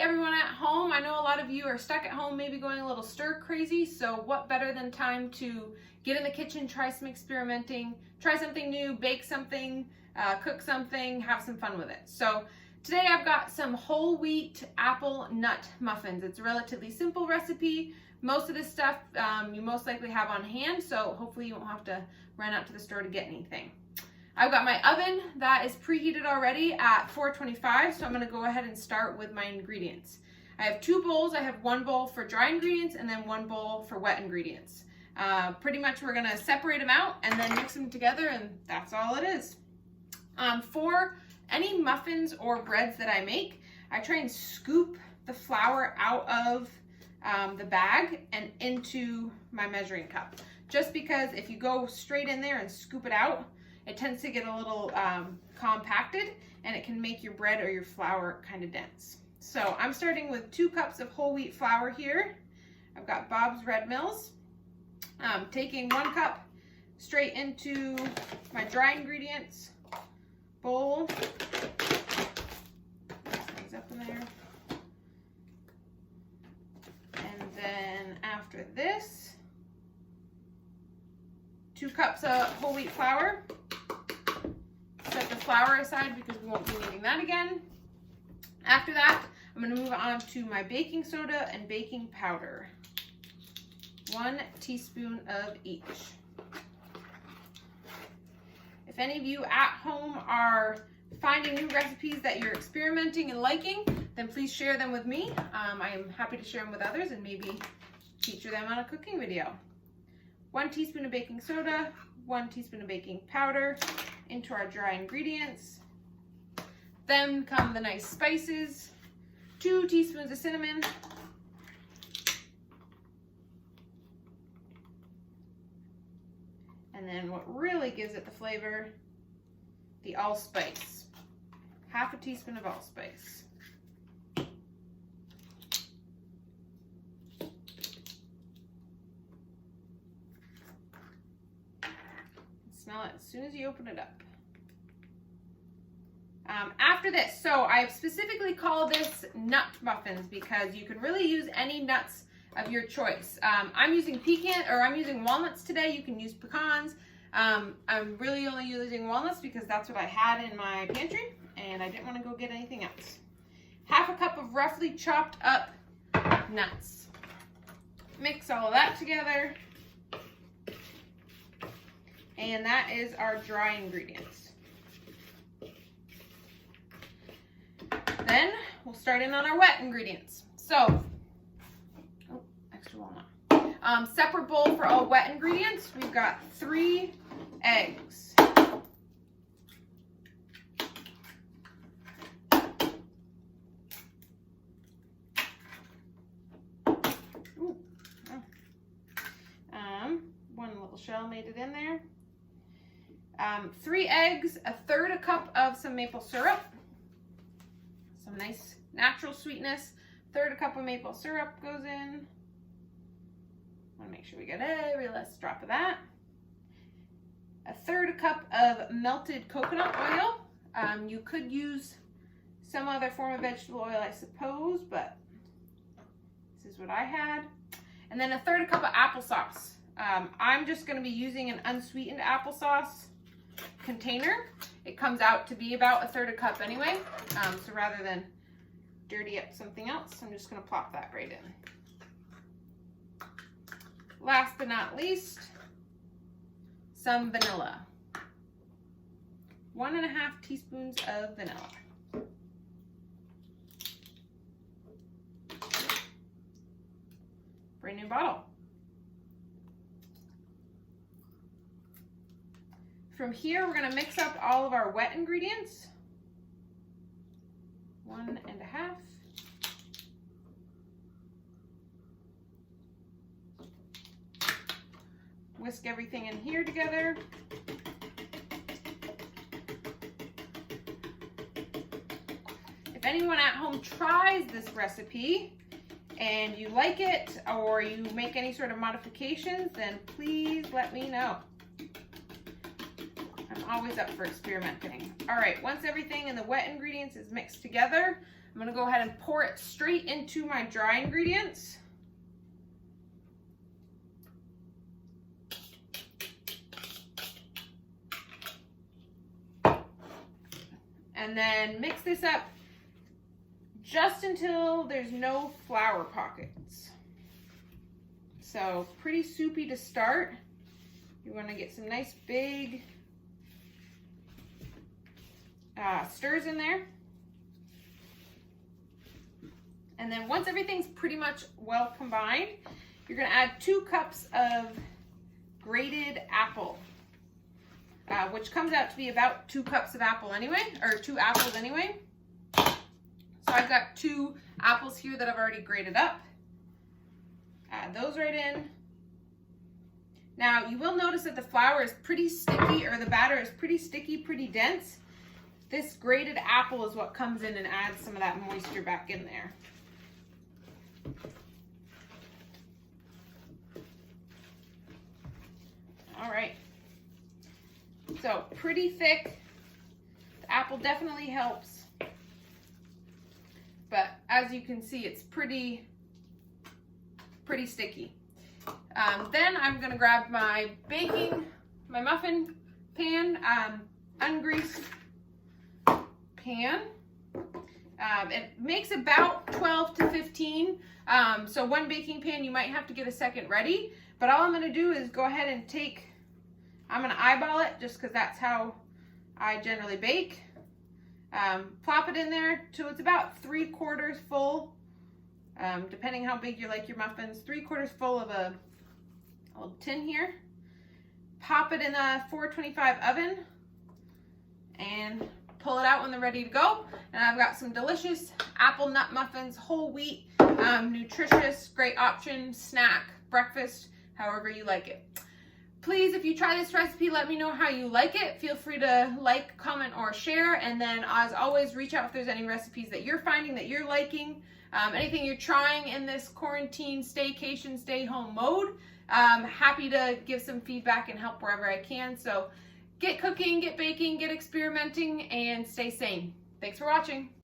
everyone at home. I know a lot of you are stuck at home, maybe going a little stir crazy, so what better than time to get in the kitchen, try some experimenting, try something new, bake something, cook something, have some fun with it. So today I've got some whole wheat apple nut muffins. It's a relatively simple recipe. Most of this stuff you most likely have on hand, so hopefully you won't have to run out to the store to get anything. I've got my oven that is preheated already at 425, so I'm going to go ahead and start with my ingredients. I have two bowls. I have one bowl for dry ingredients and then one bowl for wet ingredients. Pretty much we're going to separate them out and then mix them together, and that's all it is. For any muffins or breads that I make, I try and scoop the flour out of the bag and into my measuring cup. Just because if you go straight in there and scoop it out, it tends to get a little compacted and it can make your bread or your flour kind of dense. So I'm starting with 2 cups of whole wheat flour here. I've got Bob's Red Mills. Taking 1 cup straight into my dry ingredients bowl. Mix things up in there. And then after this, 2 cups of whole wheat flour. Set the flour aside because we won't be needing that again. After that, I'm going to move on to my baking soda and baking powder. 1 teaspoon of each. If any of you at home are finding new recipes that you're experimenting and liking, then please share them with me. I am happy to share them with others and maybe feature them on a cooking video. 1 teaspoon of baking soda, 1 teaspoon of baking powder into our dry ingredients. Then come the nice spices, 2 teaspoons of cinnamon, and then what really gives it the flavor, the allspice, 1/2 teaspoon of allspice. Smell it as soon as you open it up. After this, so I've specifically called this nut muffins because you can really use any nuts of your choice. I'm using walnuts today. You can use pecans. I'm really only using walnuts because that's what I had in my pantry and I didn't want to go get anything else. 1/2 cup of roughly chopped up nuts. Mix all of that together. And that is our dry ingredients. Then we'll start in on our wet ingredients. So, extra walnut. Separate bowl for all wet ingredients. We've got 3 eggs. Ooh. One little shell made it in there. 3 eggs, 1/3 cup of some maple syrup. Some nice natural sweetness. 1/3 cup of maple syrup goes in. Want to make sure we get every last drop of that. 1/3 cup of melted coconut oil. You could use some other form of vegetable oil, I suppose, but this is what I had. And then 1/3 cup of applesauce. I'm just going to be using an unsweetened applesauce container. It comes out to be about 1/3 cup anyway. So rather than dirty up something else, I'm just going to plop that right in. Last but not least, some vanilla. 1.5 teaspoons of vanilla. Brand new bottle. From here, we're going to mix up all of our wet ingredients. 1.5. Whisk everything in here together. If anyone at home tries this recipe and you like it or you make any sort of modifications, then please let me know. I'm always up for experimenting. All right, once everything in the wet ingredients is mixed together, I'm gonna go ahead and pour it straight into my dry ingredients. And then mix this up just until there's no flour pockets. So pretty soupy to start. You want to get some nice big stirs in there. And then once everything's pretty much well combined, you're going to add 2 cups of grated apple. Which comes out to be about 2 cups of apple anyway, or 2 apples anyway. So I've got 2 apples here that I've already grated up. Add those right in. Now you will notice that the flour is pretty sticky, or the batter is pretty sticky, pretty dense. This grated apple is what comes in and adds some of that moisture back in there. All right. So pretty thick. The apple definitely helps, but as you can see, it's pretty sticky. Then I'm gonna grab my muffin pan, ungreased pan. It makes about 12 to 15. So 1 baking pan, you might have to get a second ready, but all I'm gonna do is go ahead and I'm gonna eyeball it just because that's how I generally bake. Plop it in there till it's about 3/4 full, depending how big you like your muffins. 3/4 full of a little tin here. Pop it in a 425 oven and pull it out when they're ready to go. And I've got some delicious apple nut muffins, whole wheat, nutritious, great option, snack, breakfast, however you like it. Please, if you try this recipe, let me know how you like it. Feel free to like, comment, or share. And then, as always, reach out if there's any recipes that you're finding that you're liking. Anything you're trying in this quarantine, staycation, stay home mode. Happy to give some feedback and help wherever I can. So get cooking, get baking, get experimenting, and stay sane. Thanks for watching.